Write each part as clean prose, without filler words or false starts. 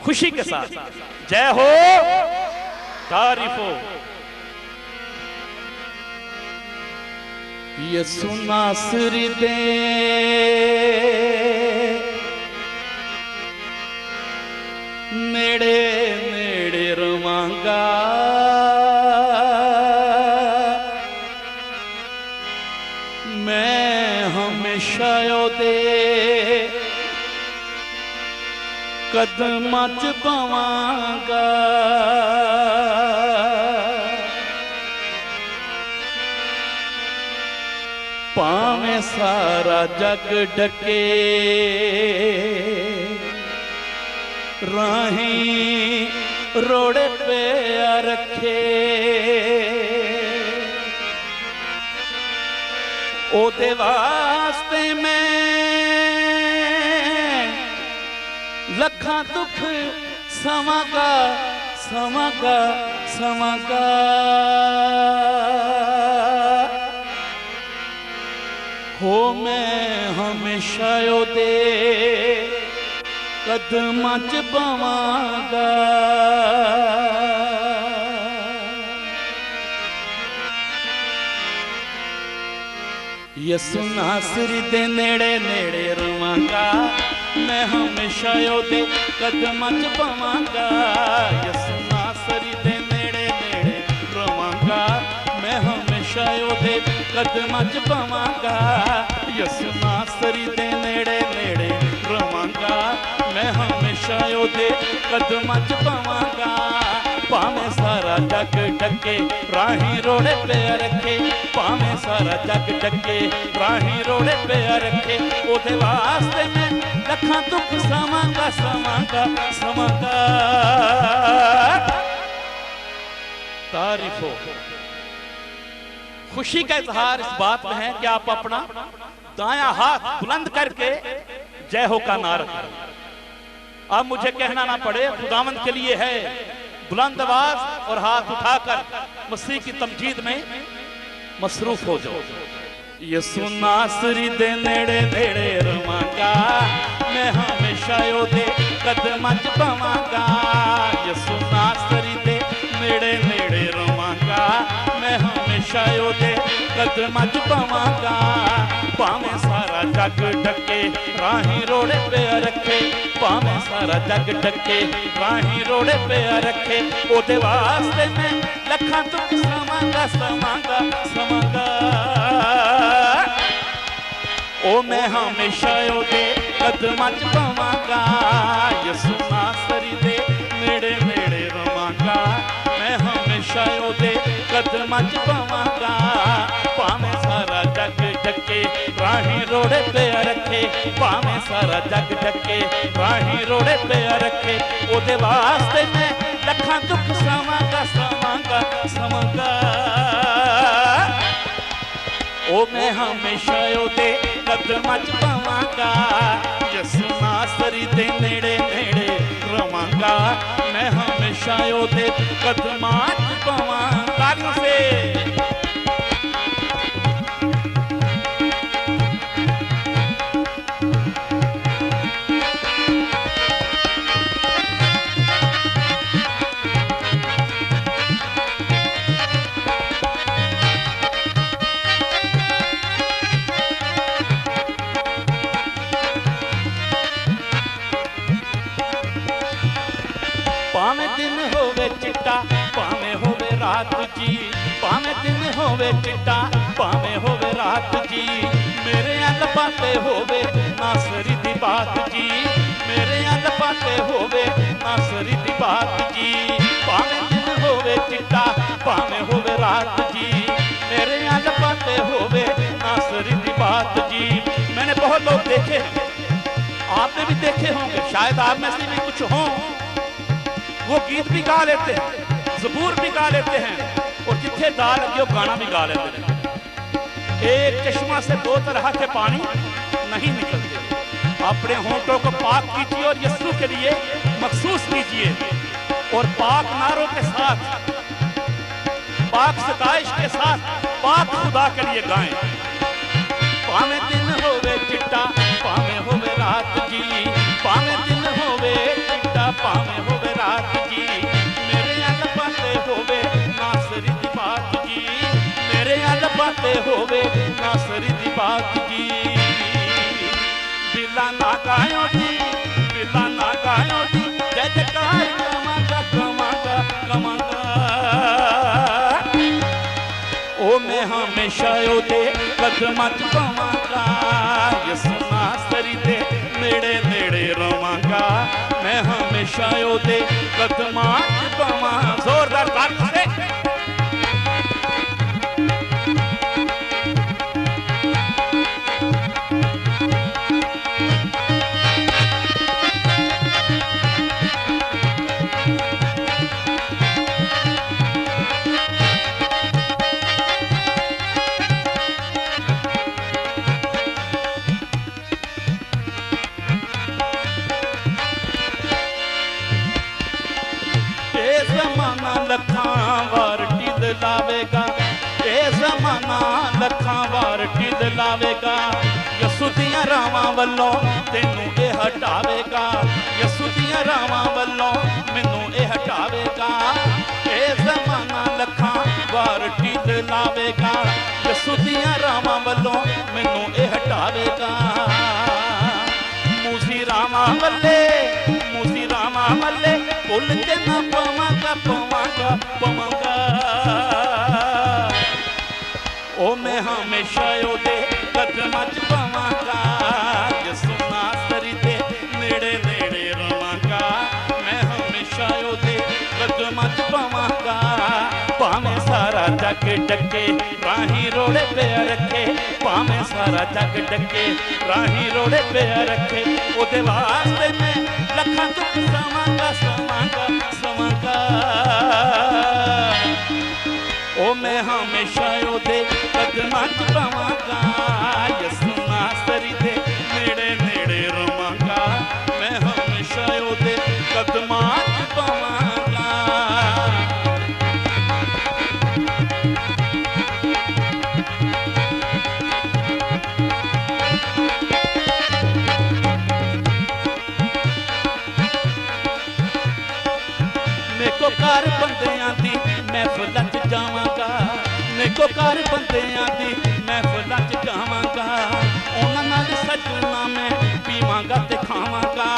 खुशी के साथ जय हो, तारीफ हो। यसु नासरी दे नेड़े नेड़े रवांगा, मैं हमेशा ओदे कदमां च पवांगा। भावें सारा जग ढके राही रोड़े पे रखे, ओदे वास्ते मैं लखां दुख समागा समागा समागा। हो मैं हमेशा ओदे कदमां च पवांगा। यसु नासरी दे नेड़े नेड़े रवांगा, मैं हमेशा ओदे कदमां च पवांगा। यसु नासरी दे नेड़े नेड़े रवांगा, मैं हमेशा ओदे कदमां च पवांगा। यसु नासरी दे नेड़े नेड़े रवांगा, मैं हमेशा ओदे कदमां च पवांगा। भावें सारा जग ढके राही रोड़े पे रखे, भावें सारा जग ढके राही रोड़े पे रखे, ओदे वास्ते मैं लखां दुख समांगा समांगा समांगा। तारीफ हो। खुशी का इजहार इस बात में है कि आप अपना दायां हाथ बुलंद करके जय हो का नारा करें। अब मुझे कहना ना पड़े, खुदावंद के लिए है बुलंद आवाज और हाथ उठाकर मसीह की तमजीद में मसरूफ हो जाओ। यसु नासरी दे नेड़े नेड़े रवांगा, मैं हमेशा ओदे कदमां च पवांगा। यसु नासरी दे नेड़े नेड़े रवांगा, मैं हमेशा ओदे कदमां च पवांगा। भावें सारा जग ढके राही रोड़े पे रखे, भावें सारा जग ढके राही रोड़े पे रखे, ओदे वास्ते मैं लखां दुख समांगा समांगा समांगा। ओ मैं हमेशा ओदे कदमां च पवांगा। यसु नासरी दे नेड़े नेड़े रवांगा, मैं हमेशा ओदे कदमां च पवांगा। भावें सारा जग ढके राही रोड़े पे रखे, भावें सारा जग ढके राही रोड़े पे रखे, ओदे वास्ते मैं लखां दुख समांगा समांगा समांगा। ओ मैं हमेशा ओदे कदमां च पवांगा। यसु नासरी दे नेड़े नेड़े रवांगा, मैं हमेशा ओदे कदमां च पवांगा। से भावें दिन होवे चिट्टा भावें होवे रात जी, भावें दिन होवे चिट्टा भावें होवे रात जी, मेरे अल पाते होवे नासरी दी बात जी, मेरे अल पाते होवे नासरी दी बात जी। भावें दिन होवे चिट्टा भावें होवे रात जी, मेरे अल पाते होवे नासरी दी बात जी। मैंने बहुत लोग देखे, आपने भी देखे होंगे, शायद आप में से भी कुछ हों, वो गीत भी गा लेते हैं, ज़बूर भी गा लेते हैं, और जिथे दा लगे वो गाना भी गा लेते हैं। एक चश्मा से दो तरह के पानी नहीं निकलते। अपने होंठों को पाक कीजिए और यीशु के लिए मखसूस कीजिए, और पाक नारों के साथ, पाक सताइश के साथ पाक खुदा के लिए गाएं। भावें दिन होवे चिट्टा भावें होवे रात जी, भावें दिन होवे चिट्टा भावें होवे रात जी मेरे अल पाते होवे नासरी दी बात जी मेरे अल पाते होवे नासरी दी बात जी बिला ना गायो जी बिला ना गायो जी जय जयकार कमांगा कमांगा कमांगा ओ मैं हमेशा ओदे कदमां च पवांगा यसु नासरी दे नेड़े नेड़े रवांगा मैं हमेशा ओदे कदमां च पवां जोरदार ताली से लावेगा ए जमाना लखां वार ढिल लावेगा यसु दियां रावां वल्लों तेनू ए हटावेगा यसु दियां रावां वल्लों मैनू ए हटावेगा ए जमाना लखां वार ढिल लावेगा यसु दियां रावां वल्लों मैनू ए हटावेगा मूसी रावां वल्ले भुल के ना पवांगा पवांगा पवांगा ओ मैं हमेशा ओदे कदमां च पवांगा यसु नासरी दे नेड़े नेड़े रवांगा मैं हमेशा ओदे कदमां च पवांगा भावें सारा जग डके राही रोड़े पे रखे भावें सारा जग डके राही रोड़े पे रखे ओदे वास्ते मैं लखां दुख सवांगा सवांगा सवांगा ओ मैं हमेशा ओदे कदमां च पवांगा यसु नासरी दे नेड़े नेड़े रवांगा मैं हमेशा ओदे कदमां च पवांगा नेको कार बंदियां दी महफिलां च जावांगा नेको कार बंदियां दी महफिलां च जावांगा उन्हां नाल सजना मैं पीवांगा ते खावांगा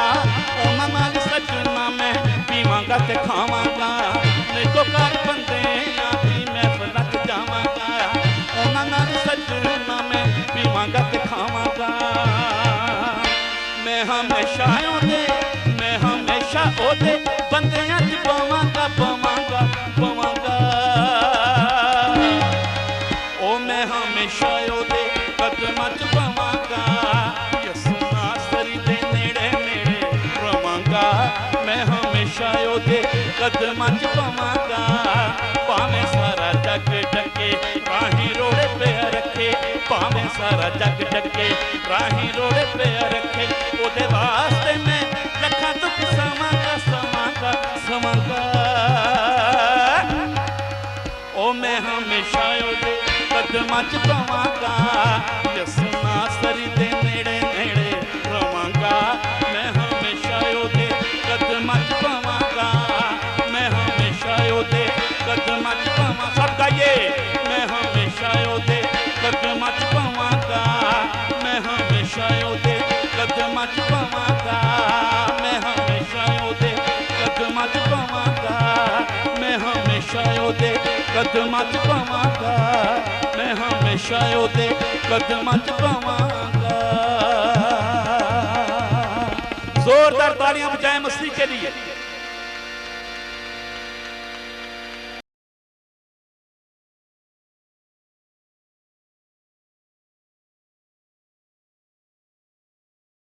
उन्हां नाल सजना मैं पीवांगा ते खावांगा नेको कार बंदियां दी महफिलां च जावांगा उन्हां नाल सजना मैं पीवांगा ते खावांगा मैं हमेशा ओदे बंदियां च पवांगा पवांगा पवांगा ओ मैं हमेशा ओदे कदमां च पवांगा यसु नासरी दे नेड़े नेड़े रवांगा मैं हमेशा ओदे कदमां च पवांगा भावें सारा जग डके राही रोड़े पे रखे भावें सारा जग डके राही रोड़े पे रखे ओदे वास्ते मैं लखां दुख सवांगा सवांगा सवांगा ओ मैं हमेशा ओदे कदमां च पवांगा यसु नासरी दे नेड़े नेड़े रवांगा मैं हमेशा ओदे कदमां च पवांगा मैं हमेशा ओदे कदमां च पवांगा सब गाइए मैं हमेशा ओदे कदमां च पवांगा मैं हमेशा ओदे कदमां च पवांगा मैं हमेशा ओदे कदमां च पवांगा मैं हमेशा ओदे कदमां च पवांगा मैं हमेशा ओदे कदमां च पवांगा जोरदार तालियां बजाएं मसीह के लिए।